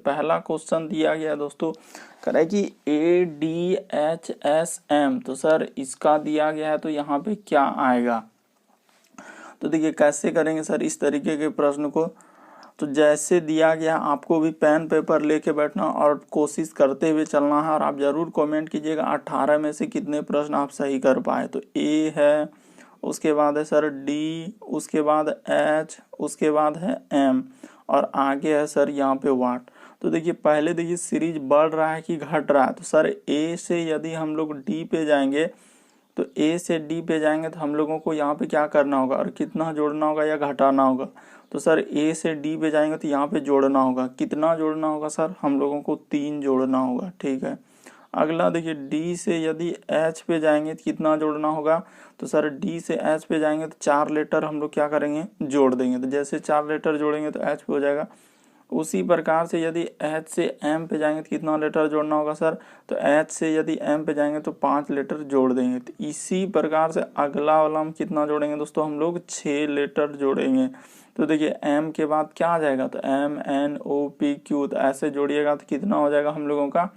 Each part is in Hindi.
तो पहला क्वेश्चन दिया गया दोस्तों, कह रहा है कि ADHSM, तो सर इसका दिया गया है तो यहाँ पे क्या आएगा। तो देखिए कैसे करेंगे सर इस तरीके के प्रश्न को, तो जैसे दिया गया आपको भी पेन पेपर लेके बैठना और कोशिश करते हुए चलना है। और आप जरूर कमेंट कीजिएगा 18 में से कितने प्रश्न आप सही कर पाए। तो ए है, उसके बाद है सर डी, उसके बाद एच, उसके बाद है एम, और आगे है सर यहाँ पे वाट। तो देखिए पहले देखिए सीरीज बढ़ रहा है कि घट रहा है। तो सर ए से यदि हम लोग डी पे जाएंगे, तो ए से डी पे जाएंगे तो हम लोगों को यहाँ पे क्या करना होगा और कितना जोड़ना होगा या घटाना होगा। तो सर ए से डी पे जाएंगे तो यहाँ पे जोड़ना होगा, कितना जोड़ना होगा सर, हम लोगों को 3 जोड़ना होगा। ठीक है, अगला देखिए डी से यदि एच पे जाएंगे तो कितना जोड़ना होगा। तो सर डी से एच पे जाएंगे तो 4 लेटर हम लोग क्या करेंगे, जोड़ देंगे। तो जैसे 4 लेटर जोड़ेंगे तो एच पे हो जाएगा। उसी प्रकार से यदि एच से एम पे जाएंगे तो कितना लेटर जोड़ना होगा सर, तो एच से यदि एम पे जाएंगे तो 5 लेटर जोड़ देंगे। तो इसी प्रकार से अगला वाला हम कितना जोड़ेंगे दोस्तों, हम लोग 6 लेटर जोड़ेंगे। तो देखिए एम के बाद क्या आ जाएगा, तो M N O P Q, तो ऐसे जोड़िएगा तो कितना हो जाएगा हम लोगों का।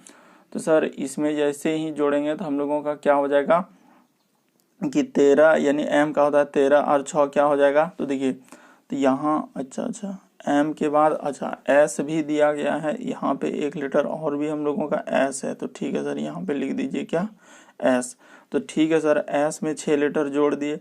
तो सर इसमें जैसे ही जोड़ेंगे तो हम लोगों का क्या हो जाएगा कि 13, यानी एम का होता है 13 और 6 क्या हो जाएगा। तो देखिए तो यहाँ अच्छा एम के बाद अच्छा एस भी दिया गया है, यहाँ पे 1 लेटर और भी हम लोगों का एस है। तो ठीक है सर यहाँ पे लिख दीजिए क्या, एस। तो ठीक है सर एस में 6 लेटर जोड़ दिए,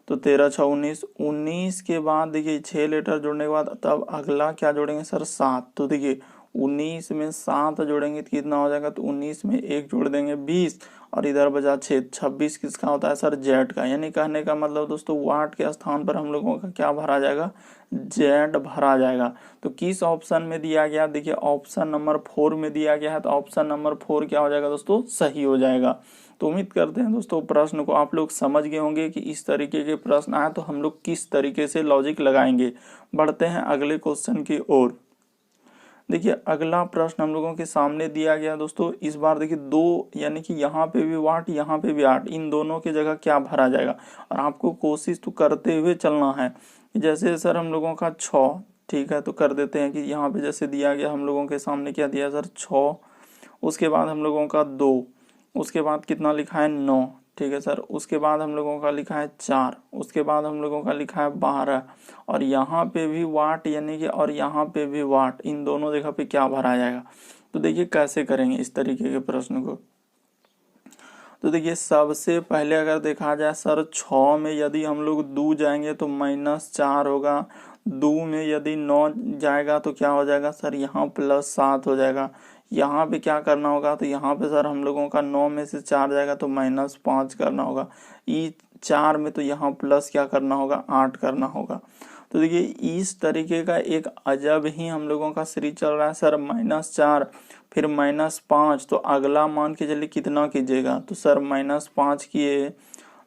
तो 13 6 19, 19 के बाद देखिए 6 लेटर जोड़ने के बाद तब अगला क्या जोड़ेंगे सर, 7। तो देखिए 19 में 7 जोड़ेंगे तो कितना हो जाएगा, तो 19 में 1 जोड़ देंगे 20, और इधर बचा 6, 26 किसका होता है सर, जेड का। यानी कहने का मतलब दोस्तों वाट के स्थान पर हम लोगों का क्या भरा जाएगा, जेड भरा जाएगा। तो किस ऑप्शन में दिया गया, देखिए ऑप्शन नंबर 4 में दिया गया है। तो ऑप्शन नंबर 4 क्या हो जाएगा दोस्तों, सही हो जाएगा। तो उम्मीद करते हैं दोस्तों प्रश्न को आप लोग समझ गए होंगे कि इस तरीके के प्रश्न आए तो हम लोग किस तरीके से लॉजिक लगाएंगे। बढ़ते हैं अगले क्वेश्चन की ओर। देखिए अगला प्रश्न हम लोगों के सामने दिया गया दोस्तों, इस बार देखिए 2, यानी कि यहाँ पे भी वाट यहाँ पे भी 8, इन दोनों की जगह क्या भरा जाएगा। और आपको कोशिश तो करते हुए चलना है। जैसे सर हम लोगों का 6, ठीक है, तो कर देते हैं कि यहाँ पे जैसे दिया गया हम लोगों के सामने क्या दिया सर 6, उसके बाद हम लोगों का 2, उसके बाद कितना लिखा है 9, ठीक है सर, उसके बाद हम लोगों का लिखा है 4, उसके बाद हम लोगों का लिखा है 12, और यहाँ पे भी वाट यानी कि और यहाँ पे भी वाट, इन दोनों जगह पे क्या भरा जाएगा। तो देखिए कैसे करेंगे इस तरीके के प्रश्न को। तो देखिए सबसे पहले अगर देखा जाए सर 6 में यदि हम लोग 2 जाएंगे तो -4 होगा, 2 में यदि 9 जाएगा तो क्या हो जाएगा सर, यहाँ +7 हो जाएगा। यहाँ पे क्या करना होगा, तो यहाँ पे सर हम लोगों का 9 में से 4 जाएगा तो -5 करना होगा। ई 4 में तो यहाँ प्लस क्या करना होगा, 8 करना होगा। तो देखिए इस तरीके का एक अजब ही हम लोगों का सीरीज चल रहा है सर, -4 फिर -5, तो अगला मान के चलिए कितना कीजिएगा, तो सर -5 किए।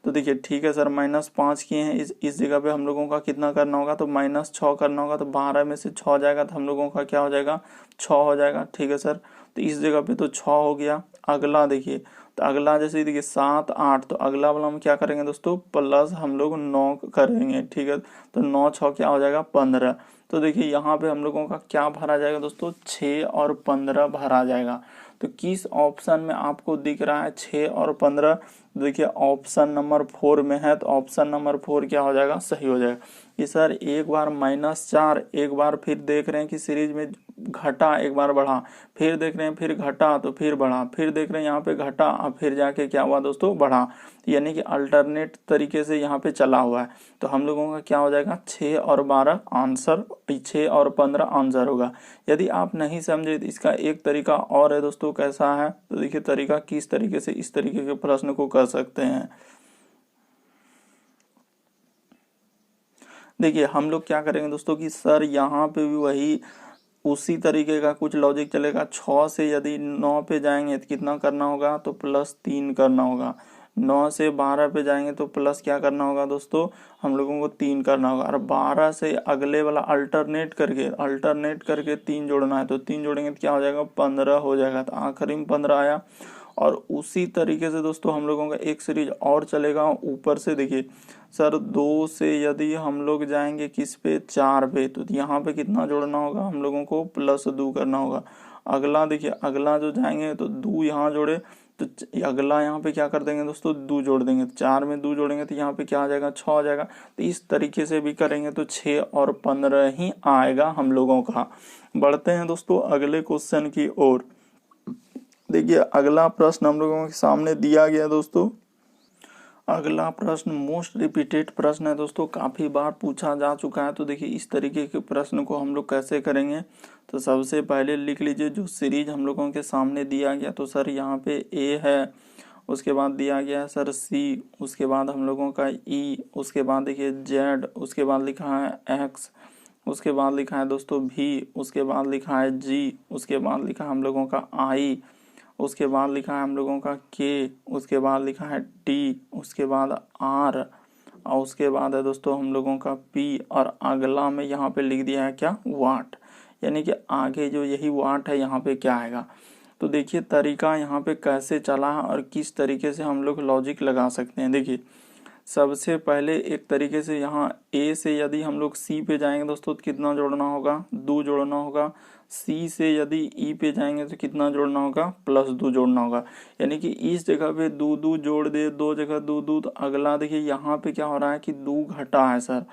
तो देखिए ठीक है सर -5 किए हैं, इस जगह पे हम लोगों का कितना करना होगा, तो -6 करना होगा। तो 12 में से 6 जाएगा तो हम लोगों का क्या हो जाएगा, 6 हो जाएगा। ठीक है सर, तो इस जगह पे तो 6 हो गया। अगला देखिए, तो अगला जैसे देखिए 7 8, तो अगला वाला हम क्या करेंगे दोस्तों, प्लस हम लोग 9 करेंगे। ठीक है, तो 9 6 क्या हो जाएगा 15। तो देखिए यहाँ पे हम लोगों का क्या भरा जाएगा दोस्तों, 6 और 15 भरा जाएगा। तो किस ऑप्शन में आपको दिख रहा है 6 और 15, देखिए ऑप्शन नंबर 4 में है। तो ऑप्शन नंबर 4 क्या हो जाएगा, सही हो जाएगा। कि सर एक बार -4, एक बार फिर देख रहे हैं कि सीरीज में घटा, एक बार बढ़ा, फिर देख रहे हैं फिर घटा तो फिर बढ़ा, फिर देख रहे हैं यहाँ पे घटा और फिर जाके क्या हुआ दोस्तों, बढ़ा। यानी कि अल्टरनेट तरीके से यहाँ पे चला हुआ है। तो हम लोगों का क्या हो जाएगा, 6 और 12 आंसर, 6 और 15 आंसर होगा। यदि आप नहीं समझे तो इसका एक तरीका और है दोस्तों, कैसा है, तो देखिए तरीका किस तरीके से इस तरीके के प्रश्न को कर सकते हैं। देखिए हम लोग क्या करेंगे दोस्तों कि सर यहाँ पे भी वही उसी तरीके का कुछ लॉजिक चलेगा। 6 से यदि 9 पे जाएंगे तो कितना करना होगा, तो +3 करना होगा। 9 से 12 पे जाएंगे तो प्लस क्या करना होगा दोस्तों, हम लोगों को 3 करना होगा। और 12 से अगले वाला अल्टरनेट करके 3 जोड़ना है, तो 3 जोड़ेंगे तो क्या हो जाएगा, 15 हो जाएगा। तो आखिरी में 15 आया। और उसी तरीके से दोस्तों हम लोगों का एक सीरीज और चलेगा ऊपर से। देखिए सर 2 से यदि हम लोग जाएंगे किस पे 4 पे, तो यहाँ पे कितना जोड़ना होगा हम लोगों को, +2 करना होगा। अगला देखिए, अगला जो जाएंगे तो 2 यहाँ जोड़े तो अगला यहाँ पे क्या कर देंगे दोस्तों, 2 जोड़ देंगे। 4 में 2 जोड़ेंगे तो यहाँ पे क्या आ जाएगा, 6 आ जाएगा। तो इस तरीके से भी करेंगे तो 6 और 15 ही आएगा हम लोगों का। बढ़ते हैं दोस्तों अगले क्वेश्चन की ओर। देखिए अगला प्रश्न हम लोगों के सामने दिया गया दोस्तों। अगला प्रश्न मोस्ट रिपीटेड प्रश्न है दोस्तों, काफ़ी बार पूछा जा चुका है। तो देखिए इस तरीके के प्रश्न को हम लोग कैसे करेंगे, तो सबसे पहले लिख लीजिए जो सीरीज हम लोगों के सामने दिया गया। तो सर यहाँ पे ए है, उसके बाद दिया गया है सर सी, उसके बाद हम लोगों का ई, उसके बाद देखिए जेड, उसके बाद लिखा है एक्स, उसके बाद लिखा है दोस्तों भी, उसके बाद लिखा है जी, उसके बाद लिखा है हम लोगों का आई, उसके बाद लिखा है हम लोगों का के, उसके बाद लिखा है टी, उसके बाद आर, और उसके बाद है दोस्तों हम लोगों का पी, और अगला में यहाँ पे लिख दिया है क्या, वाट। यानी कि आगे जो यही वाट है यहाँ पे क्या आएगा। तो देखिए तरीका यहाँ पे कैसे चला है और किस तरीके से हम लोग लॉजिक लगा सकते हैं। देखिए सबसे पहले एक तरीके से यहाँ ए से यदि हम लोग सी पे जाएंगे दोस्तों तो कितना जोड़ना होगा, 2 जोड़ना होगा। सी से यदि ई पे जाएंगे तो कितना जोड़ना होगा, +2 जोड़ना होगा। यानी कि इस जगह पे 2 जोड़ दे, 2 जगह 2 तो अगला देखिए यहाँ पे क्या हो रहा है कि 2 घटा है सर,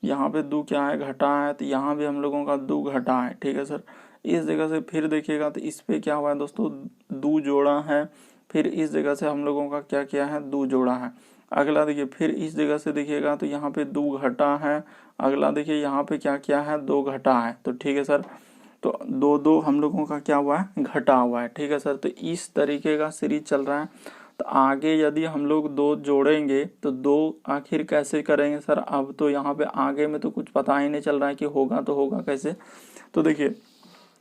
यहाँ पे 2 क्या है, घटा है। तो यहाँ भी हम लोगों का 2 घटा है, ठीक है सर। इस जगह से फिर देखिएगा तो इस पे क्या हुआ है दोस्तों, 2 जोड़ा है। फिर इस जगह से हम लोगों का क्या किया है, 2 जोड़ा है। अगला देखिए फिर इस जगह से देखिएगा तो यहाँ पे 2 घटा है। अगला देखिए यहाँ पे क्या किया है, 2 घटा है। तो ठीक है सर, तो 2 हम लोगों का क्या हुआ है, घटा हुआ है, ठीक है सर। तो इस तरीके का सीरीज चल रहा है। तो आगे यदि हम लोग 2 जोड़ेंगे तो 2 आखिर कैसे करेंगे सर। अब तो यहाँ पे आगे में तो कुछ पता ही नहीं चल रहा है कि होगा तो होगा कैसे। तो देखिए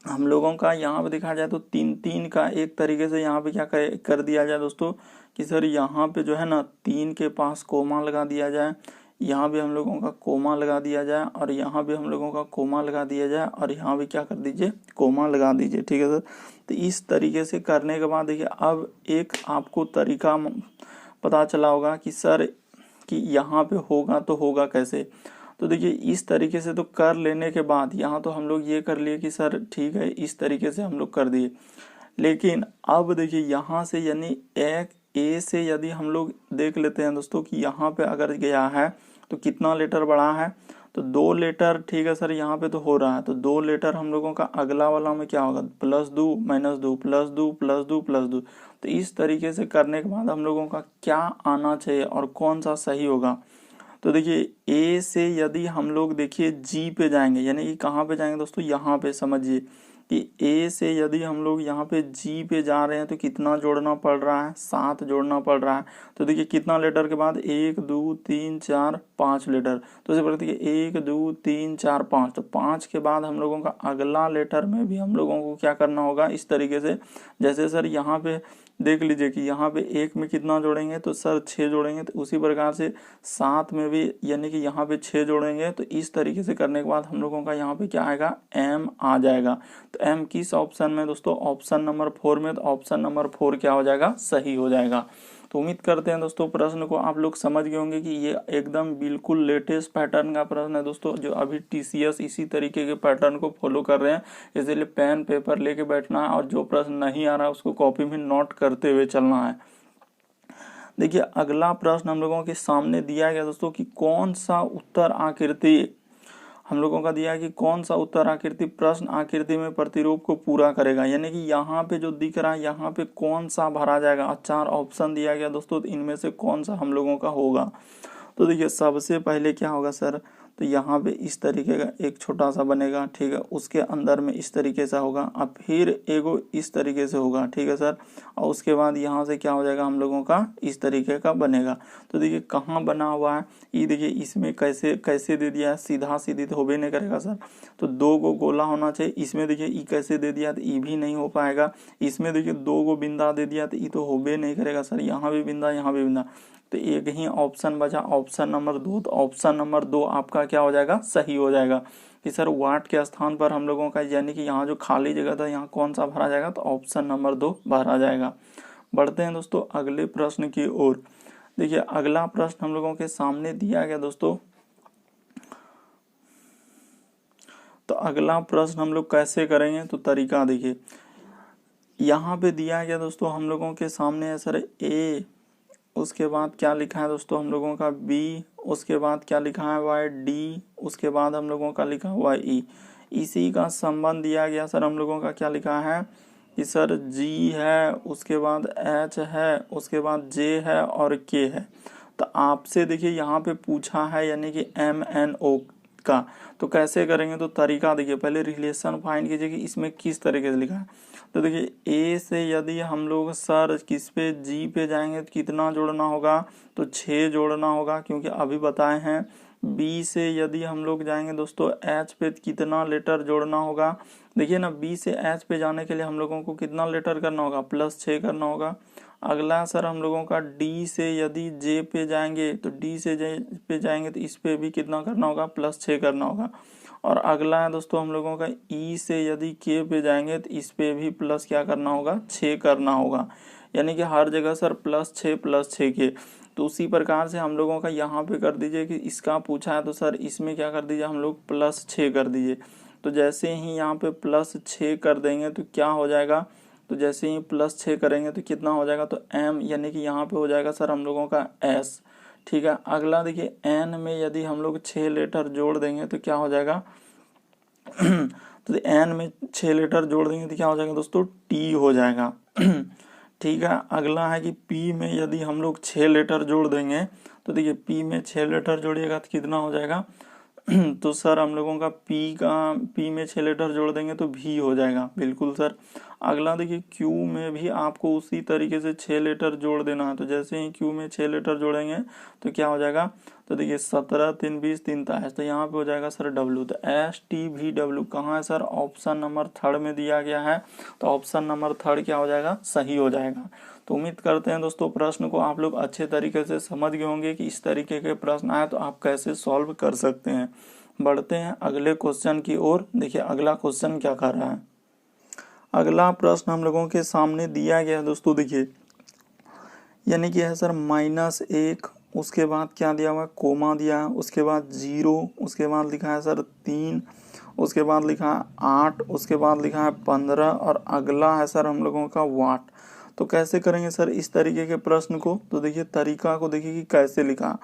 हम लोगों का यहाँ पे देखा जाए तो 3 का एक तरीके से यहाँ पे क्या कर दिया जाए दोस्तों कि सर यहाँ पे जो है ना 3 के पास कोमा लगा दिया जाए, यहाँ भी हम लोगों का कोमा लगा दिया जाए, और यहाँ भी हम लोगों का कोमा लगा दिया जाए, और यहाँ भी क्या कर दीजिए, कोमा लगा दीजिए, ठीक है सर। तो इस तरीके से करने के बाद देखिए अब एक आपको तरीका पता चला होगा कि सर कि यहाँ पे होगा तो होगा कैसे। तो देखिए इस तरीके से तो कर लेने के बाद यहाँ तो हम लोग ये कर लिए कि सर ठीक है इस तरीके से हम लोग कर दिए। लेकिन अब देखिए यहाँ से यानी एक ए से यदि हम लोग देख लेते हैं दोस्तों कि यहाँ पे अगर गया है तो कितना लेटर बढ़ा है, तो 2 लेटर, ठीक है सर। यहाँ पे तो हो रहा है तो 2 लेटर हम लोगों का अगला वाला में क्या होगा, +2 -2 +2 +2 +2। तो इस तरीके से करने के बाद हम लोगों का क्या आना चाहिए और कौन सा सही होगा। तो देखिए ए से यदि हम लोग देखिए जी पे जाएंगे, यानी कि कहाँ पे जाएंगे दोस्तों, यहाँ पे समझिए कि ए से यदि हम लोग यहाँ पे जी पे जा रहे हैं तो कितना जोड़ना पड़ रहा है, 7 जोड़ना पड़ रहा है। तो देखिए कितना लेटर के बाद 1 2 3 4 5 लेटर, तो इसे पढ़ते हैं 1 2 3 4 5। तो 5 के बाद हम लोगों का अगला लेटर में भी हम लोगों को क्या करना होगा, इस तरीके से जैसे सर यहाँ पे देख लीजिए कि यहाँ पे 1 में कितना जोड़ेंगे तो सर 6 जोड़ेंगे। तो उसी प्रकार से 7 में भी यानी कि यहाँ पे 6 जोड़ेंगे। तो इस तरीके से करने के बाद हम लोगों का यहाँ पे क्या आएगा, एम आ जाएगा। तो एम किस ऑप्शन में दोस्तों, ऑप्शन नंबर 4 में। तो ऑप्शन नंबर 4 क्या हो जाएगा, सही हो जाएगा। तो उम्मीद करते हैं दोस्तों प्रश्न को आप लोग समझ गए होंगे कि ये एकदम बिल्कुल लेटेस्ट पैटर्न का प्रश्न है दोस्तों, जो अभी टीसीएस इसी तरीके के पैटर्न को फॉलो कर रहे हैं। इसलिए पेन पेपर लेके बैठना है और जो प्रश्न नहीं आ रहा है उसको कॉपी में नोट करते हुए चलना है। देखिए अगला प्रश्न हम लोगों के सामने दिया गया दोस्तों कि कौन सा उत्तर आकृति हम लोगों का दिया है कि कौन सा उत्तर आकृति प्रश्न आकृति में प्रतिरूप को पूरा करेगा। यानी कि यहाँ पे जो दिख रहा है यहाँ पे कौन सा भरा जाएगा। 4 ऑप्शन दिया गया दोस्तों, तो इनमें से कौन सा हम लोगों का होगा। तो देखिए सबसे पहले क्या होगा सर, तो यहाँ पे इस तरीके का एक छोटा सा बनेगा, ठीक है। उसके अंदर में इस तरीके से होगा, अब फिर एगो इस तरीके से होगा, ठीक है सर। और उसके बाद यहाँ से क्या हो जाएगा हम लोगों का इस तरीके का बनेगा। तो देखिए कहाँ बना हुआ है ये, देखिए इसमें कैसे कैसे दे दिया है, सीधा सीधी तो होबे नहीं करेगा सर। तो 2 गो गोला होना चाहिए। इसमें देखिए ई कैसे दे दिया तो ई भी नहीं हो पाएगा। इसमें देखिए 2 गो बिंदा दे दिया तो ई तो होबे नहीं करेगा सर। यहाँ भी बिंदा, यहाँ भी बिंदा, तो एक ही ऑप्शन बचा, ऑप्शन नंबर 2। तो ऑप्शन नंबर 2 आपका क्या हो जाएगा, सही हो जाएगा कि सर वाट के स्थान पर हम लोगों का यानी कि यहाँ जो खाली जगह था यहाँ कौन सा भरा जाएगा, तो ऑप्शन नंबर 2 भरा जाएगा। बढ़ते हैं दोस्तों अगले प्रश्न की ओर। देखिए अगला प्रश्न हम लोगों के सामने दिया गया दोस्तों। तो अगला प्रश्न हम लोग कैसे करेंगे, तो तरीका देखिए यहाँ पे दिया गया दोस्तों हम लोगों के सामने है सर ए, उसके बाद क्या लिखा है दोस्तों हम लोगों का बी, उसके बाद क्या लिखा है वाई, डी, उसके बाद हम लोगों का लिखा हुआ ई। इसी का संबंध दिया गया सर हम लोगों का क्या लिखा है कि सर जी है, उसके बाद एच है, उसके बाद जे है और के है। तो आपसे देखिए यहाँ पे पूछा है यानी कि एम एन ओ का, तो कैसे करेंगे, तो तरीका देखिए पहले रिलेशन फाइंड कीजिए कि इसमें किस तरीके से लिखा है। तो देखिए ए से यदि हम लोग सर किस पे जी पे जाएंगे तो कितना जोड़ना होगा, तो 6 जोड़ना होगा क्योंकि अभी बताए हैं। बी से यदि हम लोग जाएंगे दोस्तों एच पे कितना लेटर जोड़ना होगा, देखिए ना बी से एच पे जाने के लिए हम लोगों को कितना लेटर करना होगा, +6 करना होगा। अगला सर हम लोगों का डी से यदि जे पे जाएंगे तो डी से जे पे जाएंगे तो इस पे भी कितना करना होगा, +6 करना होगा। और अगला है दोस्तों हम लोगों का ई से यदि के पे जाएंगे तो इस पे भी प्लस क्या करना होगा, 6 करना होगा। यानी कि हर जगह सर +6 के। तो उसी प्रकार से हम लोगों का यहाँ पे कर दीजिए कि इसका पूछा है तो सर इसमें क्या कर दीजिए हम लोग +6 कर दीजिए। तो जैसे ही यहाँ पे +6 कर देंगे तो क्या हो जाएगा, तो जैसे ही +6 करेंगे तो कितना हो जाएगा, तो एम यानी कि यहाँ पे हो जाएगा सर हम लोगों का एस। ठीक है, अगला देखिए एन में यदि हम लोग 6 लेटर जोड़ देंगे तो क्या हो जाएगा तो एन में 6 लेटर जोड़ देंगे तो क्या हो जाएगा दोस्तों, टी हो जाएगा। ठीक है, अगला है कि पी में यदि हम लोग 6 लेटर जोड़ देंगे तो देखिए पी में 6 लेटर जोड़िएगा तो कितना हो जाएगा तो सर हम लोगों का पी में 6 लेटर जोड़ देंगे तो भी हो जाएगा, बिल्कुल सर। अगला देखिए क्यू में भी आपको उसी तरीके से 6 लेटर जोड़ देना है। तो जैसे ही क्यू में 6 लेटर जोड़ेंगे तो क्या हो जाएगा, तो देखिए 17 3 20 3 23, तो यहाँ पे हो जाएगा सर डब्ल्यू। तो एस टी वी डब्ल्यू कहाँ है सर, ऑप्शन नंबर 3 में दिया गया है। तो ऑप्शन नंबर 3 क्या हो जाएगा, सही हो जाएगा। तो उम्मीद करते हैं दोस्तों प्रश्न को आप लोग अच्छे तरीके से समझ गए होंगे कि इस तरीके के प्रश्न आए तो आप कैसे सॉल्व कर सकते हैं। बढ़ते हैं अगले क्वेश्चन की ओर। देखिए अगला क्वेश्चन क्या कर रहा है। अगला प्रश्न हम लोगों के सामने दिया गया है दोस्तों, देखिए यानी कि है सर -1, उसके बाद क्या दिया हुआ है, कोमा दिया है, उसके बाद 0, उसके बाद लिखा है सर 3, उसके बाद लिखा है 8, उसके बाद लिखा है 15 और अगला है सर हम लोगों का वाट। तो कैसे करेंगे सर इस तरीके के प्रश्न को, तो देखिए तरीका को देखिए कि कैसे लिखा।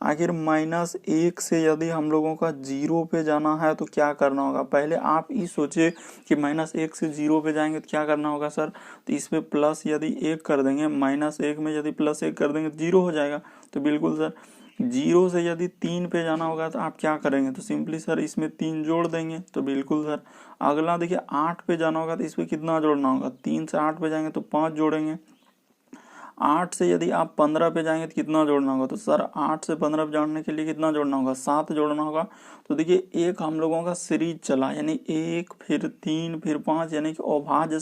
आखिर -1 से यदि हम लोगों का 0 पे जाना है तो क्या करना होगा, पहले आप ये सोचे कि -1 से 0 पे जाएंगे तो क्या करना होगा सर, तो इस पे प्लस यदि 1 कर देंगे, -1 में यदि +1 कर देंगे तो 0 हो जाएगा। तो बिल्कुल सर 0 से यदि 3 पे जाना होगा तो आप क्या करेंगे, तो सिंपली सर इसमें 3 जोड़ देंगे। तो बिल्कुल सर अगला देखिए 8 पे जाना होगा तो इस पे कितना जोड़ना होगा, 3 से 8 पे जाएंगे तो 5 जोड़ेंगे। 8 से यदि आप 15 पे जाएंगे तो कितना जोड़ना होगा, तो सर 8 से 15 पे जोड़ने के लिए कितना जोड़ना होगा, 7 जोड़ना होगा। तो देखिए एक हम लोगों का सीरीज चला, यानी 1 फिर 3 फिर 5, यानी कि अभाज्य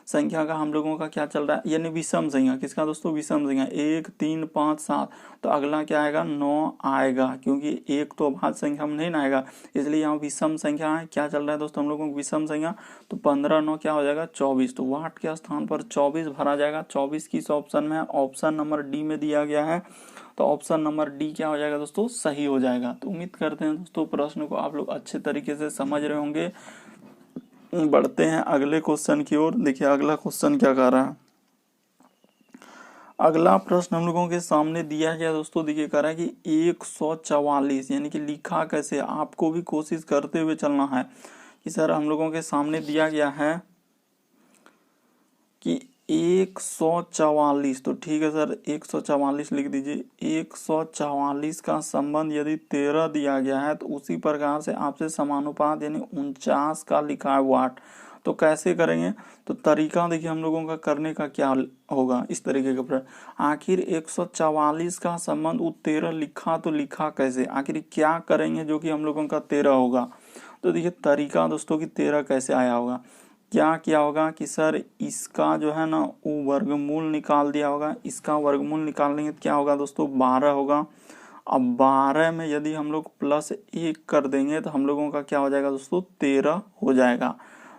संख्या का हम लोगों का क्या चल रहा है, यानी विषम संख्या। किसका दोस्तों, विषम संख्या। 1 3 5 7, तो अगला क्या आएगा, 9 आएगा, क्योंकि एक तो अभाज्य संख्या में नहीं ना आएगा, इसलिए यहाँ विषम संख्या है। क्या चल रहा है दोस्तों हम लोगों को, विषम संख्या। तो 15 9 क्या हो जाएगा, 24। तो वाट के स्थान पर 24 भरा जाएगा। 24 किस ऑप्शन में है, ऑप्शन नंबर डी में दिया गया है। तो ऑप्शन नंबर डी क्या हो जाएगा दोस्तों, सही हो जाएगा। तो उम्मीद करते हैं दोस्तों प्रश्न को आप लोग अच्छे तरीके से समझ रहे होंगे। बढ़ते हैं अगले क्वेश्चन की ओर। देखिए अगला क्वेश्चन क्या कह रहा है। अगला प्रश्न हम लोगों के सामने दिया गया दोस्तों, देखिए कह रहा है कि 144, यानी कि लिखा कैसे, आपको भी कोशिश करते हुए चलना है कि सर हम लोगों के सामने दिया गया है कि 144। तो ठीक है सर 144 लिख दीजिए। 144 का संबंध यदि 13 दिया गया है तो उसी प्रकार से आपसे समानुपात यानी 49 का लिखा है वाट। तो कैसे करेंगे, तो तरीका देखिए हम लोगों का करने का क्या होगा, इस तरीके का प्रश्न। आखिर 144 का संबंध 13 लिखा तो लिखा कैसे, आखिर क्या करेंगे जो कि हम लोगों का 13 होगा। तो देखिए तरीका दोस्तों कि 13 कैसे आया होगा, क्या किया होगा कि सर इसका जो है ना वो वर्गमूल निकाल दिया होगा। इसका वर्गमूल निकालेंगे तो क्या होगा दोस्तों, 12 होगा। अब 12 में यदि हम लोग +1 कर देंगे तो हम लोगों का क्या हो जाएगा दोस्तों, 13 हो जाएगा।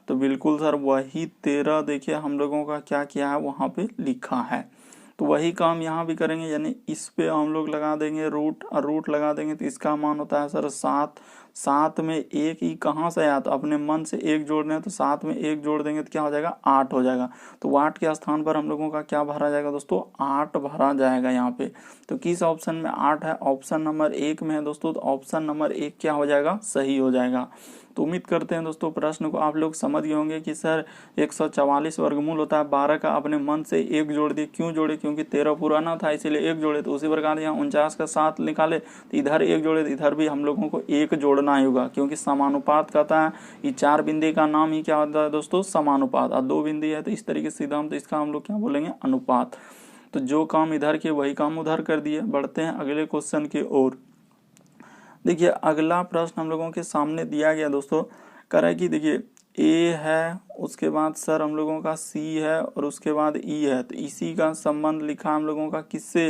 तो बिल्कुल सर वही 13 देखिए हम लोगों का क्या किया है वहाँ पे लिखा है। तो वही काम यहाँ भी करेंगे, यानी इस पे हम लोग लगा देंगे रूट, और रूट लगा देंगे तो इसका मान होता है सर 7। 7 में 1 ही कहाँ से आया, तो अपने मन से 1 जोड़ना है, तो 7 में 1 जोड़ देंगे तो क्या हो जाएगा 8 हो जाएगा। तो 8 के स्थान पर हम लोगों का क्या भरा जाएगा दोस्तों, 8 भरा जाएगा यहाँ पे। तो किस ऑप्शन में 8 है, ऑप्शन नंबर 1 में है दोस्तों। तो ऑप्शन नंबर 1 क्या हो जाएगा, सही हो जाएगा। तो उम्मीद करते हैं दोस्तों प्रश्न को आप लोग समझ गए होंगे कि सर 144 वर्गमूल होता है 12 का, अपने मन से 1 जोड़ दिए। क्यों जोड़े, क्योंकि 13 पुराना था इसीलिए 1 जोड़े। तो उसी प्रकार यहाँ 49 का 7 निकाले तो इधर 1 जोड़े, तो इधर भी हम लोगों को 1 जोड़ना ही होगा, क्योंकि समानुपात कहता है। ये 4 बिंदी का नाम ही क्या होता है दोस्तों, समानुपात। और 2 बिंदी है तो इस तरीके से सीधा हम, तो इसका हम लोग क्या बोलेंगे, अनुपात। तो जो काम इधर के वही काम उधर कर दिए। बढ़ते हैं अगले क्वेश्चन की ओर। देखिए अगला प्रश्न हम लोगों के सामने दिया गया दोस्तों, कह रहा है कि देखिए ए है, उसके बाद सर हम लोगों का सी है, और उसके बाद ई है। तो इसी का संबंध लिखा हम लोगों का किससे,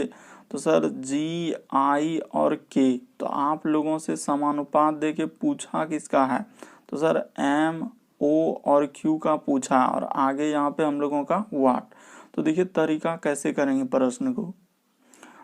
तो सर जी, आई और के। तो आप लोगों से समानुपात दे के पूछा किसका है, तो सर एम, ओ और क्यू का पूछा, और आगे यहाँ पे हम लोगों का वाट। तो देखिए तरीका कैसे करेंगे प्रश्न को।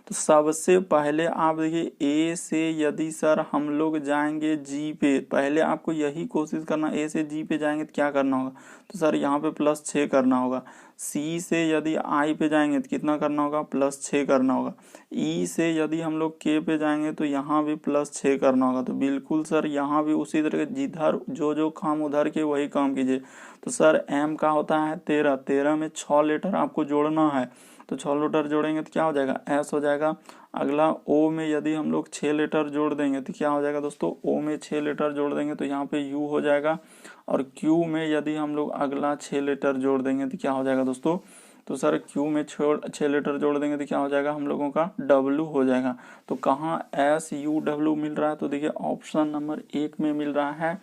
तो सबसे पहले आप देखिए ए से यदि सर हम लोग जाएंगे जी पे, पहले आपको यही कोशिश करना, ए से जी पे जाएंगे तो क्या करना होगा, तो सर यहाँ पे +6 करना होगा। सी से यदि आई पे जाएंगे तो कितना करना होगा, +6 करना होगा। ई से यदि हम लोग के पे जाएंगे तो यहाँ भी +6 करना होगा। तो बिल्कुल सर यहाँ भी उसी तरह जिधर जो जो काम उधर के वही काम कीजिए। तो सर एम का होता है 13, 13 में 6 लेटर आपको जोड़ना है, तो 6 लेटर जोड़ेंगे तो क्या हो जाएगा, एस हो जाएगा। अगला ओ में यदि हम लोग 6 लेटर जोड़ देंगे तो क्या हो जाएगा दोस्तों, ओ में 6 लेटर जोड़ देंगे तो यहाँ पे यू हो जाएगा। और क्यू में यदि हम लोग अगला 6 लेटर जोड़ देंगे तो क्या हो जाएगा दोस्तों, तो सर क्यू में 6 लेटर जोड़ देंगे तो क्या हो जाएगा हम लोगों का डब्लू हो जाएगा। तो कहाँ एस यू डब्लू मिल रहा है, तो देखिए ऑप्शन नंबर 1 में मिल रहा है।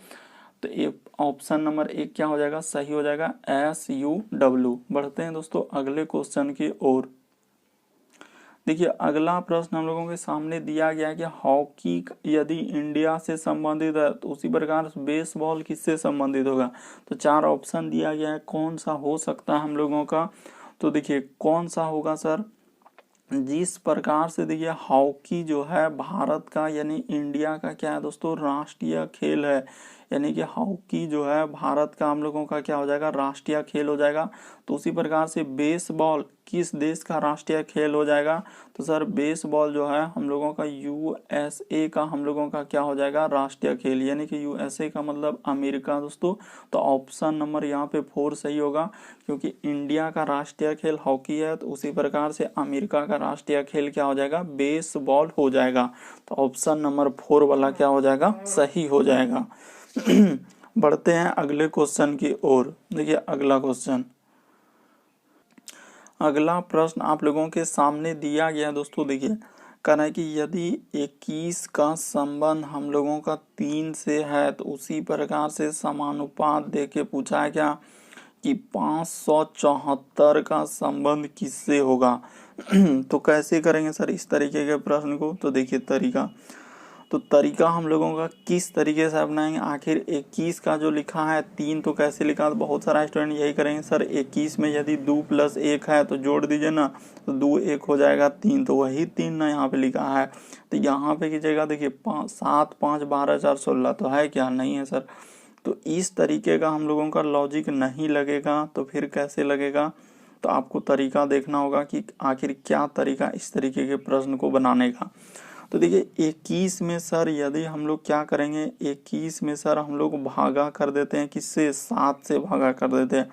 तो एक ऑप्शन नंबर 1 क्या हो जाएगा, सही हो जाएगा, SUW। बढ़ते हैं दोस्तों अगले क्वेश्चन की ओर। देखिए अगला प्रश्न हम लोगों के सामने दिया गया है कि हॉकी यदि इंडिया से संबंधित है तो उसी प्रकार बेसबॉल किससे संबंधित होगा। तो 4 ऑप्शन दिया गया है, कौन सा हो सकता है हम लोगों का। तो देखिए कौन सा होगा सर, जिस प्रकार से देखिए हॉकी जो है भारत का यानी इंडिया का क्या है दोस्तों, राष्ट्रीय खेल है। यानी कि हॉकी जो है भारत का हम लोगों का क्या हो जाएगा, राष्ट्रीय खेल हो जाएगा। तो उसी प्रकार से बेसबॉल किस देश का राष्ट्रीय खेल हो जाएगा, तो सर बेसबॉल जो है हम लोगों का USA का हम लोगों का क्या हो जाएगा, राष्ट्रीय खेल। यानी कि USA का मतलब अमेरिका दोस्तों। तो ऑप्शन नंबर यहाँ पे 4 सही होगा, क्योंकि इंडिया का राष्ट्रीय खेल हॉकी है, तो उसी प्रकार से अमेरिका का राष्ट्रीय खेल क्या हो जाएगा, बेसबॉल हो जाएगा। तो ऑप्शन नंबर 4 वाला क्या हो जाएगा, सही हो जाएगा। बढ़ते हैं अगले क्वेश्चन की ओर। देखिए अगला क्वेश्चन, अगला प्रश्न आप लोगों के सामने दिया गया दोस्तों। देखिए कह रहा है कि यदि 21 का संबंध हम लोगों का 3 से है तो उसी प्रकार से समानुपात दे के पूछा है क्या कि 574 का संबंध किससे होगा। तो कैसे करेंगे सर इस तरीके के प्रश्न को। तो देखिए तरीका हम लोगों का किस तरीके से अपनाएंगे। आखिर 21 का जो लिखा है 3 तो कैसे लिखा, तो बहुत सारा स्टूडेंट यही करेंगे सर 21 में यदि 2 + 1 है तो जोड़ दीजिए ना, तो 2 1 हो जाएगा 3, तो वही 3 ना यहाँ पे लिखा है। तो यहाँ पे कीजिएगा, देखिए 7 5 12 4 16 तो है क्या, नहीं है सर। तो इस तरीके का हम लोगों का लॉजिक नहीं लगेगा, तो फिर कैसे लगेगा। तो आपको तरीका देखना होगा कि आखिर क्या तरीका इस तरीके के प्रश्न को बनाने का। तो देखिए 21 में सर यदि हम लोग क्या करेंगे, 21 में सर हम लोग भागा कर देते हैं, किससे, 7 से भागा कर देते हैं।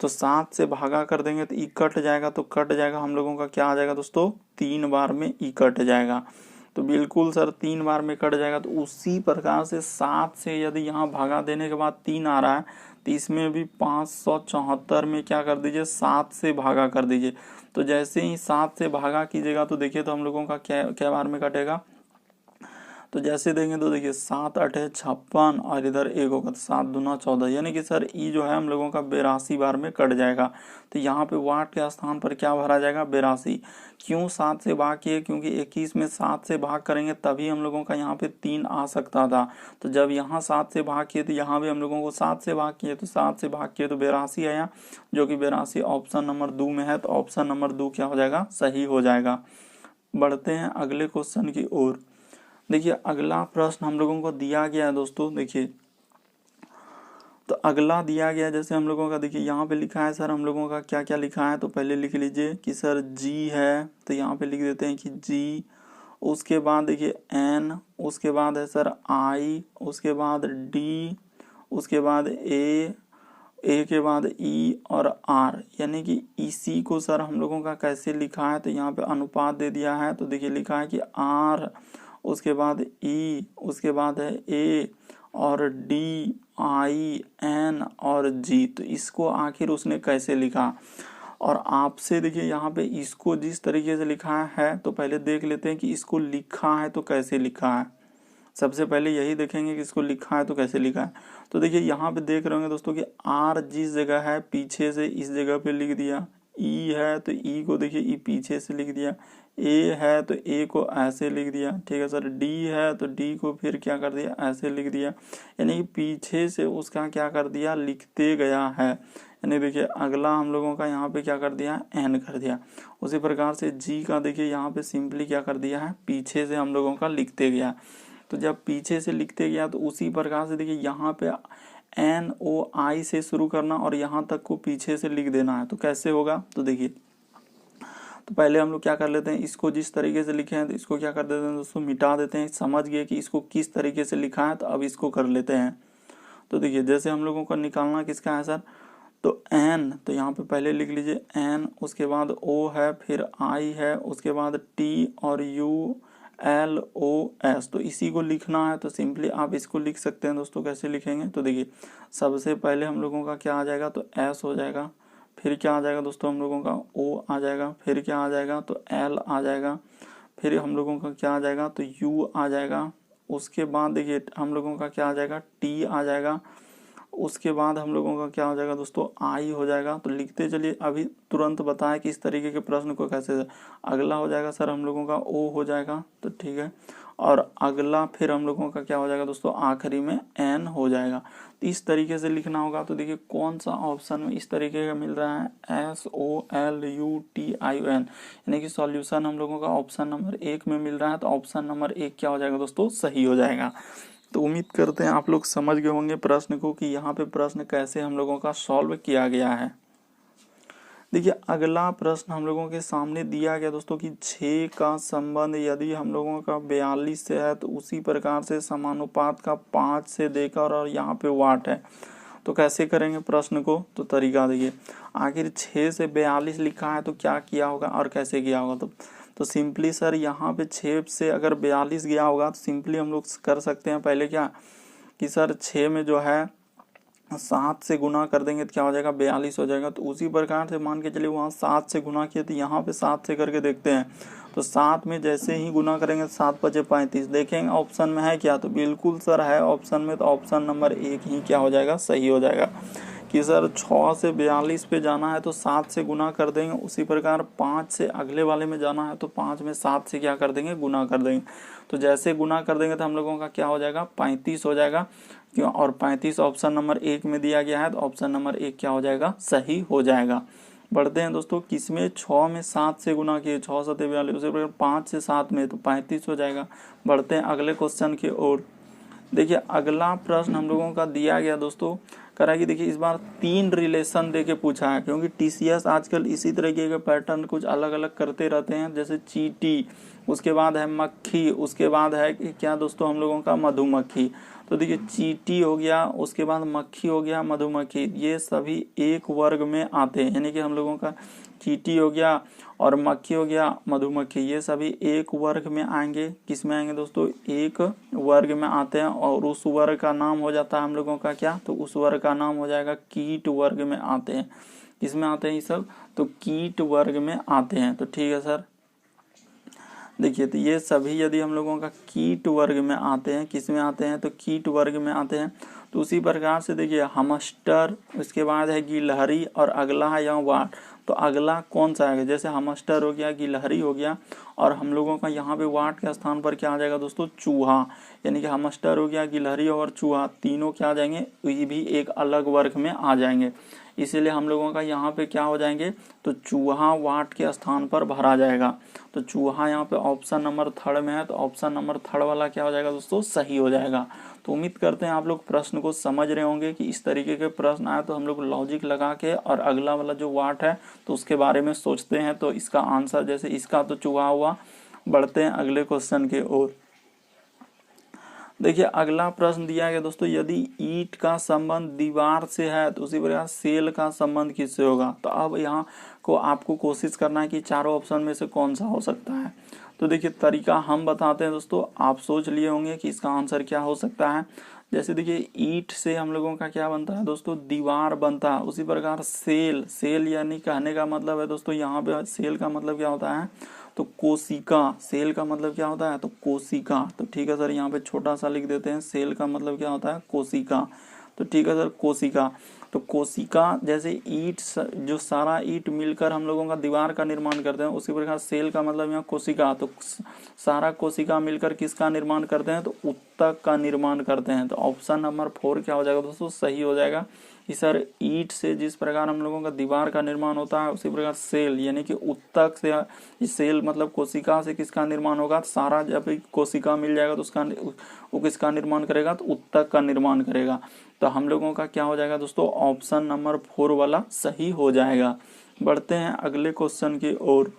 तो 7 से भागा कर देंगे तो ई कट जाएगा, तो कट जाएगा हम लोगों का क्या आ जाएगा दोस्तों, 3 बार में ई कट जाएगा। तो बिल्कुल सर 3 बार में कट जाएगा। तो उसी प्रकार से 7 से यदि यहाँ भागा देने के बाद 3 आ रहा है तो इसमें भी 574 में क्या कर दीजिए, 7 से भागा कर दीजिए। तो जैसे ही 7 से भागा कीजिएगा तो देखिए तो हम लोगों का क्या बार में कटेगा, तो जैसे देंगे तो देखिए 7 8 है 56 और इधर 1 होगा तो 7 दूना 14, यानी कि सर ई जो है हम लोगों का 82 बार में कट जाएगा। तो यहाँ पे वाट के स्थान पर क्या भरा जाएगा 82। क्यों 7 से भाग किए, क्योंकि 21 में 7 से भाग करेंगे तभी हम लोगों का यहाँ पे 3 आ सकता था। तो जब यहाँ 7 से भाग किए तो यहाँ भी हम लोगों को 7 से भाग किए, तो 7 से भाग किए तो 82 आया, जो कि 82 ऑप्शन नंबर 2 में है। तो ऑप्शन नंबर 2 क्या हो जाएगा, सही हो जाएगा। बढ़ते हैं अगले क्वेश्चन की ओर। देखिए अगला प्रश्न हम लोगों को दिया गया है दोस्तों, देखिए तो अगला दिया गया जैसे हम लोगों का, देखिए यहाँ पे लिखा है सर हम लोगों का क्या क्या लिखा है, तो पहले लिख लीजिए कि सर जी है, तो यहाँ पे लिख देते हैं कि जी। उसके बाद देखिए एन, उसके बाद है सर आई, उसके बाद डी, उसके बाद ए के बाद ई और आर, यानी कि इसी को सर हम लोगों का कैसे लिखा है, तो यहाँ पे अनुपात दे दिया है। तो देखिए लिखा है कि आर, उसके बाद ई, उसके बाद है ए और डी, आई, एन और जी। तो इसको आखिर उसने कैसे लिखा, और आपसे देखिए यहाँ पे इसको जिस तरीके से लिखा है तो पहले देख लेते हैं कि इसको लिखा है तो कैसे लिखा है। सबसे पहले यही देखेंगे कि इसको लिखा है तो कैसे लिखा है। तो देखिए यहाँ पे देख रहे होंगे दोस्तों कि आर जिस जगह है पीछे से इस जगह पे लिख दिया, ई है तो ई को देखिए ई पीछे से लिख दिया, ए है तो ए को ऐसे लिख दिया, ठीक है सर। डी है तो डी को फिर क्या कर दिया, ऐसे लिख दिया, यानी कि पीछे से उसका क्या कर दिया, लिखते गया है। यानी देखिए अगला हम लोगों का यहाँ पे क्या कर दिया, एन कर दिया। उसी प्रकार से जी का देखिए यहाँ पे सिंपली क्या कर दिया है, पीछे से हम लोगों का लिखते गया। तो जब पीछे से लिखते गया तो उसी प्रकार से देखिए यहाँ पे एन ओ आई से शुरू करना और यहाँ तक को पीछे से लिख देना है। तो कैसे होगा, तो देखिए तो पहले हम लोग क्या कर लेते हैं, इसको जिस तरीके से लिखे हैं तो इसको क्या कर देते हैं दोस्तों, मिटा देते हैं। समझ गए कि इसको किस तरीके से लिखा है, तो अब इसको कर लेते हैं। तो देखिए जैसे हम लोगों को निकालना किसका है सर, तो एन, तो यहाँ पे पहले लिख लीजिए एन, उसके बाद ओ है, फिर आई है, उसके बाद टी और यू एल ओ एस। तो इसी को लिखना है तो सिंपली आप इसको लिख सकते हैं दोस्तों। कैसे लिखेंगे, तो देखिए सबसे पहले हम लोगों का क्या आ जाएगा, तो एस हो जाएगा, फिर क्या आ जाएगा दोस्तों हम लोगों का ओ आ जाएगा, फिर क्या आ जाएगा, तो एल आ जाएगा, फिर हम लोगों का क्या आ जाएगा, तो यू आ जाएगा। उसके बाद देखिए हम लोगों का क्या आ जाएगा, टी आ जाएगा। उसके बाद हम लोगों का क्या हो जाएगा दोस्तों, आई हो जाएगा। तो लिखते चलिए, अभी तुरंत बताएं कि इस तरीके के प्रश्न को कैसे। अगला हो जाएगा सर हम लोगों का ओ हो जाएगा, तो ठीक है। और अगला फिर हम लोगों का क्या हो जाएगा दोस्तों, आखिरी में एन हो जाएगा। तो इस तरीके से लिखना होगा। तो देखिए कौन सा ऑप्शन में इस तरीके का मिल रहा है, S O L U T I N, यानी कि सॉल्यूशन हम लोगों का ऑप्शन नंबर 1 में मिल रहा है। तो ऑप्शन नंबर 1 क्या हो जाएगा दोस्तों, सही हो जाएगा। तो उम्मीद करते हैं आप लोग समझ गए होंगे प्रश्न को कि यहाँ पे प्रश्न कैसे हम लोगों का सॉल्व किया गया है। देखिए अगला प्रश्न हम लोगों के सामने दिया गया दोस्तों कि 6 का संबंध यदि हम लोगों का 42 से है तो उसी प्रकार से समानुपात का 5 से देकर, और यहाँ पे वाट है। तो कैसे करेंगे प्रश्न को, तो तरीका देखिए, आखिर 6 से 42 लिखा है तो क्या किया होगा और कैसे किया होगा। तो सिंपली सर यहाँ पे 6 से अगर 42 गया होगा तो सिंपली हम लोग कर सकते हैं पहले क्या कि सर 6 में जो है 7 से गुना कर देंगे तो क्या हो जाएगा, 42 हो जाएगा। तो उसी प्रकार से मान के चलिए वहाँ 7 से गुना किया तो यहाँ पे 7 से करके देखते हैं। तो 7 में जैसे ही गुना करेंगे 7 × 5 = 35। देखेंगे ऑप्शन में है क्या, तो बिल्कुल सर है ऑप्शन में। तो ऑप्शन नंबर 1 ही क्या हो जाएगा, सही हो जाएगा कि सर 6 से 42 पे जाना है तो 7 से गुना कर देंगे। उसी प्रकार 5 से अगले वाले में जाना है तो 5 में 7 से क्या कर देंगे, गुना कर देंगे। तो जैसे गुना कर देंगे तो हम लोगों का क्या हो जाएगा, 35 हो जाएगा। क्यों, और 35 ऑप्शन नंबर 1 में दिया गया है तो ऑप्शन नंबर 1 क्या हो जाएगा, सही हो जाएगा। बढ़ते हैं दोस्तों, किसमें 6 में 7 से गुना किए, 6 7 42, उसी प्रकार 5 से 7 में तो 35 हो जाएगा। बढ़ते हैं अगले क्वेश्चन की ओर। देखिए अगला प्रश्न हम लोगों का दिया गया दोस्तों, करा कि देखिए इस बार 3 रिलेशन देके पूछा है, क्योंकि टीसीएस आजकल इसी तरीके के पैटर्न कुछ अलग अलग करते रहते हैं। जैसे चींटी, उसके बाद है मक्खी, उसके बाद है क्या दोस्तों हम लोगों का मधुमक्खी। तो देखिए चींटी हो गया, उसके बाद मक्खी हो गया, मधुमक्खी, ये सभी एक वर्ग में आते हैं। यानी कि हम लोगों का चींटी हो गया और मक्खी हो गया, मधुमक्खी, ये सभी एक वर्ग में आएंगे। किस में आएंगे दोस्तों, एक वर्ग में आते हैं। और उस वर्ग का नाम हो जाता है हम लोगों का क्या, तो उस वर्ग का नाम हो जाएगा कीट वर्ग में आते हैं। किसमें आते हैं ये सब, तो कीट वर्ग में आते हैं। तो ठीक है सर। देखिए तो ये सभी यदि हम लोगों का कीट वर्ग में आते हैं, किस में आते हैं तो कीट वर्ग में आते हैं। तो उसी प्रकार से देखिए हमस्टर, उसके बाद है गिलहरी और अगला है यहाँ वाट। तो अगला कौन सा आएगा, जैसे हमस्टर हो गया, गिलहरी हो गया, और हम लोगों का यहाँ पे वाट के स्थान पर क्या आ जाएगा दोस्तों, चूहा। यानी कि हमस्टर हो गया, गिलहरी और चूहा, तीनों क्या आ जाएंगे, ये भी एक अलग वर्ग में आ जाएंगे। इसीलिए हम लोगों का यहाँ पे क्या हो जाएंगे, तो चूहा वाट के स्थान पर भरा जाएगा। तो चूहा यहाँ पे ऑप्शन नंबर थर्ड में है, तो ऑप्शन नंबर थर्ड वाला क्या हो जाएगा दोस्तों, सही हो जाएगा। तो उम्मीद करते हैं आप लोग प्रश्न को समझ रहे होंगे कि इस तरीके के प्रश्न आए तो हम लोग लॉजिक लगा के और अगला वाला जो वाट है तो उसके बारे में सोचते हैं। तो इसका आंसर, जैसे इसका तो चूहा हुआ। बढ़ते हैं अगले क्वेश्चन के ओर। देखिए अगला प्रश्न दिया गया दोस्तों, यदि ईंट का संबंध दीवार से है तो उसी प्रकार सेल का संबंध किससे होगा। तो अब यहाँ को आपको कोशिश करना है कि चारों ऑप्शन में से कौन सा हो सकता है। तो देखिए तरीका हम बताते हैं दोस्तों, आप सोच लिए होंगे कि इसका आंसर क्या हो सकता है। जैसे देखिए ईंट से हम लोगों का क्या बनता है दोस्तों, दीवार बनता है। उसी प्रकार सेल, सेल यानी कहने का मतलब है दोस्तों, यहाँ पे सेल का मतलब क्या होता है, तो कोशिका। सेल का मतलब क्या होता है, तो कोशिका। तो ठीक है सर, यहाँ पे छोटा सा लिख देते हैं, सेल का मतलब क्या होता है, कोशिका। तो ठीक है सर, कोशिका। तो कोशिका जैसे ईंट, जो सारा ईंट मिलकर हम लोगों का दीवार का निर्माण करते हैं, उसी प्रकार सेल का मतलब यहाँ कोशिका। तो सारा कोशिका मिलकर किसका निर्माण करते हैं, तो उत्तक का निर्माण करते हैं। तो ऑप्शन नंबर 4 क्या हो जाएगा दोस्तों, सही हो जाएगा कि सर ईंट से जिस प्रकार हम लोगों का दीवार का निर्माण होता है, उसी प्रकार सेल यानी कि उत्तक से, सेल मतलब कोशिका से किसका निर्माण होगा, तो सारा जब कोशिका मिल जाएगा तो उसका वो किसका निर्माण करेगा, तो उत्तक का निर्माण करेगा। तो हम लोगों का क्या हो जाएगा दोस्तों, ऑप्शन नंबर 4 वाला सही हो जाएगा। बढ़ते हैं अगले क्वेश्चन की ओर।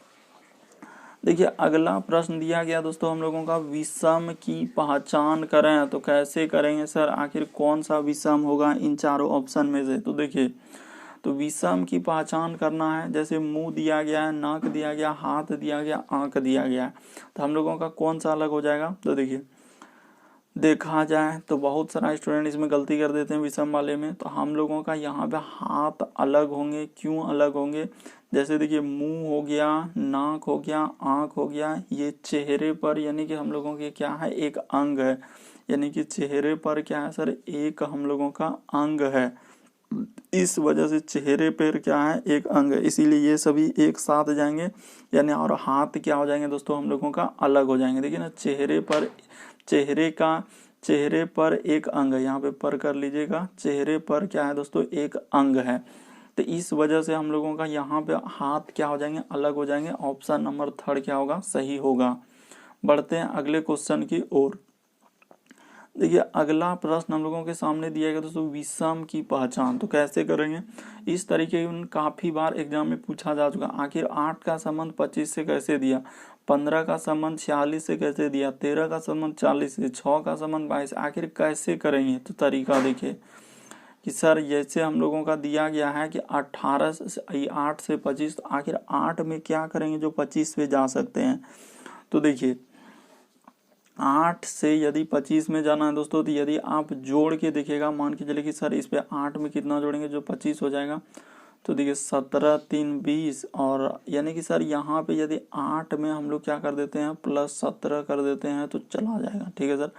देखिए अगला प्रश्न दिया गया दोस्तों हम लोगों का, विषम की पहचान करें। तो कैसे करेंगे सर, आखिर कौन सा विषम होगा इन चारों ऑप्शन में से। तो देखिए तो विषम की पहचान करना है, जैसे मुंह दिया गया है, नाक दिया गया, हाथ दिया गया, आंख दिया गया है, तो हम लोगों का कौन सा अलग हो जाएगा। तो देखिए देखा जाए तो बहुत सारा स्टूडेंट इसमें गलती कर देते हैं विषम वाले में। तो हम लोगों का यहाँ पे हाथ अलग होंगे। क्यों अलग होंगे, जैसे देखिए मुंह हो गया, नाक हो गया, आंख हो गया, ये चेहरे पर यानी कि हम लोगों के क्या है, एक अंग है। यानी कि चेहरे पर क्या है सर, एक हम लोगों का अंग है। इस वजह से चेहरे पर क्या है, एक अंग है, इसीलिए ये सभी एक साथ जाएंगे। यानी और हाथ क्या हो जाएंगे दोस्तों, हम लोगों का अलग हो जाएंगे। देखिए ना, चेहरे पर एक अंग है, यहाँ पे पर कर लीजिएगा, चेहरे पर क्या है दोस्तों, एक अंग है। तो इस वजह से हम लोगों का यहाँ पे हाथ क्या हो जाएंगे, अलग हो जाएंगे। ऑप्शन नंबर 3 क्या होगा, सही होगा। बढ़ते हैं अगले क्वेश्चन की ओर। देखिए अगला प्रश्न हम लोगों के सामने दिया गया दोस्तों, विषम की पहचान। तो कैसे करेंगे, इस तरीके काफी बार एग्जाम में पूछा जा चुका। आखिर 8 का संबंध 25 से कैसे दिया, 15 का संबंध 46 से कैसे दिया, 13 का संबंध 40 से, 6 का संबंध 22, आखिर कैसे करेंगे। तो तरीका देखिए कि सर जैसे हम लोगों का दिया गया है कि 8 से 25, तो आखिर 8 में क्या करेंगे जो 25 पे जा सकते हैं। तो देखिए 8 से यदि 25 में जाना है दोस्तों, तो यदि आप जोड़ के देखिएगा, मान के चलिए कि सर इस पे 8 में कितना जोड़ेंगे जो 25 हो जाएगा। तो देखिए 17 3 20, और यानी कि सर यहाँ पे यदि 8 में हम लोग क्या कर देते हैं, प्लस 17 कर देते हैं तो चला जाएगा। ठीक है सर,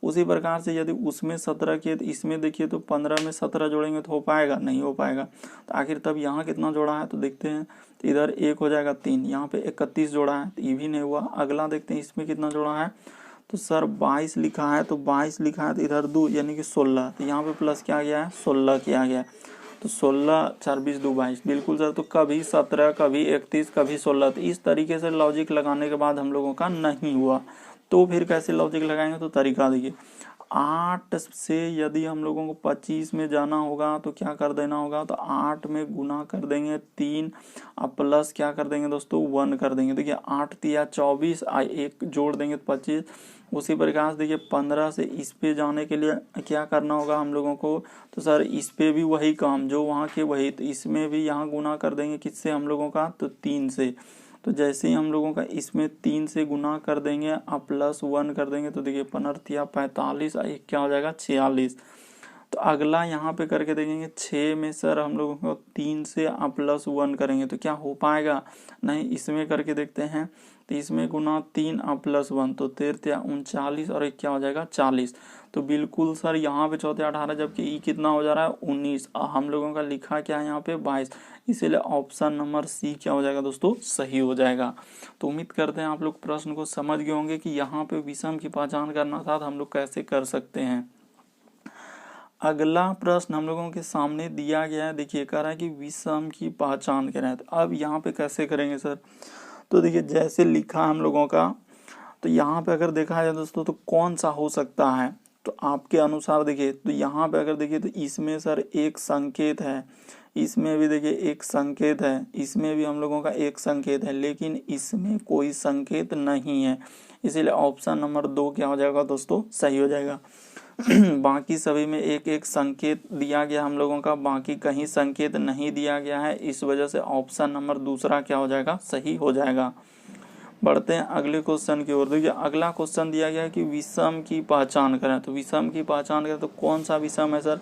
उसी प्रकार से यदि उसमें 17 किए तो इसमें देखिए तो 15 में 17 जोड़ेंगे तो हो पाएगा, नहीं हो पाएगा। तो आखिर तब यहाँ कितना जोड़ा है, तो देखते हैं। तो इधर 1 हो जाएगा 3, यहाँ पे 31 जोड़ा है, तो ये भी नहीं हुआ। अगला देखते हैं इसमें कितना जोड़ा है, तो सर 22 लिखा है, तो 22 लिखा है, तो इधर 2 यानी कि 16, तो यहाँ पे प्लस क्या गया है, 16 किया गया है। तो 16 4 20 2 22, बिल्कुल सर। तो कभी 17, कभी 31, कभी 16, तो इस तरीके से लॉजिक लगाने के बाद हम लोगों का नहीं हुआ। तो फिर कैसे लॉजिक लगाएंगे, तो तरीका देखिए, 8 से यदि हम लोगों को 25 में जाना होगा तो क्या कर देना होगा, तो 8 में गुना कर देंगे 3, अब प्लस क्या कर देंगे दोस्तों 1 कर देंगे। देखिए 8 तिया 24, 1 जोड़ देंगे तो 25। उसी प्रकार से देखिए 15 से इस पे जाने के लिए क्या करना होगा हम लोगों को, तो सर इस पे भी वही काम जो वहाँ के वही, तो इसमें भी यहाँ गुना कर देंगे किससे हम लोगों का, तो 3 से। तो जैसे ही हम लोगों का इसमें 3 से गुना कर देंगे अब प्लस 1 कर देंगे, तो देखिए 15 45, एक क्या हो जाएगा 46। तो अगला यहाँ पे करके देखेंगे 6 में सर हम लोगों को 3 से अब प्लस 1 करेंगे तो क्या हो पाएगा, नहीं। इसमें करके देखते हैं तो इसमें गुना 3 और +1 तो 13 39 और एक क्या हो जाएगा 40। तो बिल्कुल सर यहाँ पे 4 18 जबकि ई कितना हो जा रहा है 19 और हम लोगों का लिखा क्या है यहाँ पे 22, इसीलिए ऑप्शन नंबर सी क्या हो जाएगा दोस्तों सही हो जाएगा। तो उम्मीद करते हैं आप लोग प्रश्न को समझ गए होंगे कि यहाँ पे विषम की पहचान करना था तो हम लोग कैसे कर सकते हैं। अगला प्रश्न हम लोगों के सामने दिया गया है, देखिए कह रहा है कि विषम की पहचान करें। तो अब यहाँ पे कैसे करेंगे सर, तो देखिए जैसे लिखा हम लोगों का, तो यहाँ पे अगर देखा जाए दोस्तों तो कौन सा हो सकता है, तो आपके अनुसार देखिए, तो यहाँ पे अगर देखिए तो इसमें सर एक संकेत है, इसमें भी देखिए एक संकेत है, इसमें भी हम लोगों का एक संकेत है, लेकिन इसमें कोई संकेत नहीं है, इसीलिए ऑप्शन नंबर 2 क्या हो जाएगा दोस्तों सही हो जाएगा। बाकी सभी में एक एक संकेत दिया गया हम लोगों का, बाकी कहीं संकेत नहीं दिया गया है, इस वजह से ऑप्शन नंबर दूसरा क्या हो जाएगा सही हो जाएगा। बढ़ते हैं अगले क्वेश्चन की ओर। देखिए अगला क्वेश्चन दिया गया है कि विषम की पहचान करें। तो विषम की पहचान करें तो कौन सा विषम है सर,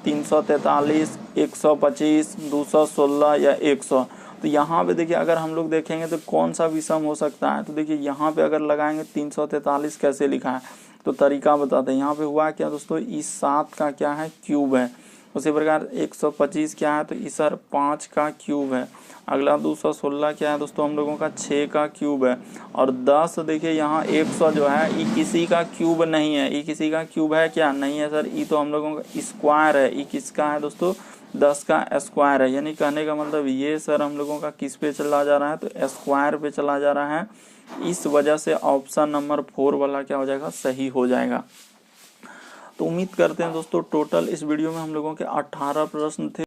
343, 125, 216 या 100। तो यहाँ पे देखिए अगर हम लोग देखेंगे तो कौन सा विषम हो सकता है, तो देखिए यहाँ पे अगर लगाएंगे 343 कैसे लिखा है, तो तरीका बताते हैं। यहाँ पे हुआ क्या दोस्तों, इस 7 का क्या है क्यूब है, उसी प्रकार 125 क्या है, तो इस सर 5 का क्यूब है। अगला 216 क्या है दोस्तों हम लोगों का 6 का क्यूब है। और 10 देखिए यहाँ 100 जो है ये किसी का क्यूब नहीं है, ये किसी का क्यूब है क्या नहीं है सर, ये तो हम लोगों का स्क्वायर है, ये किसका है दोस्तों 10 का स्क्वायर है। यानी कहने का मतलब ये सर हम लोगों का किस पे चला जा रहा है, तो स्क्वायर पे चला जा रहा है, इस वजह से ऑप्शन नंबर 4 वाला क्या हो जाएगा सही हो जाएगा। तो उम्मीद करते हैं दोस्तों टोटल इस वीडियो में हम लोगों के 18 प्रश्न थे।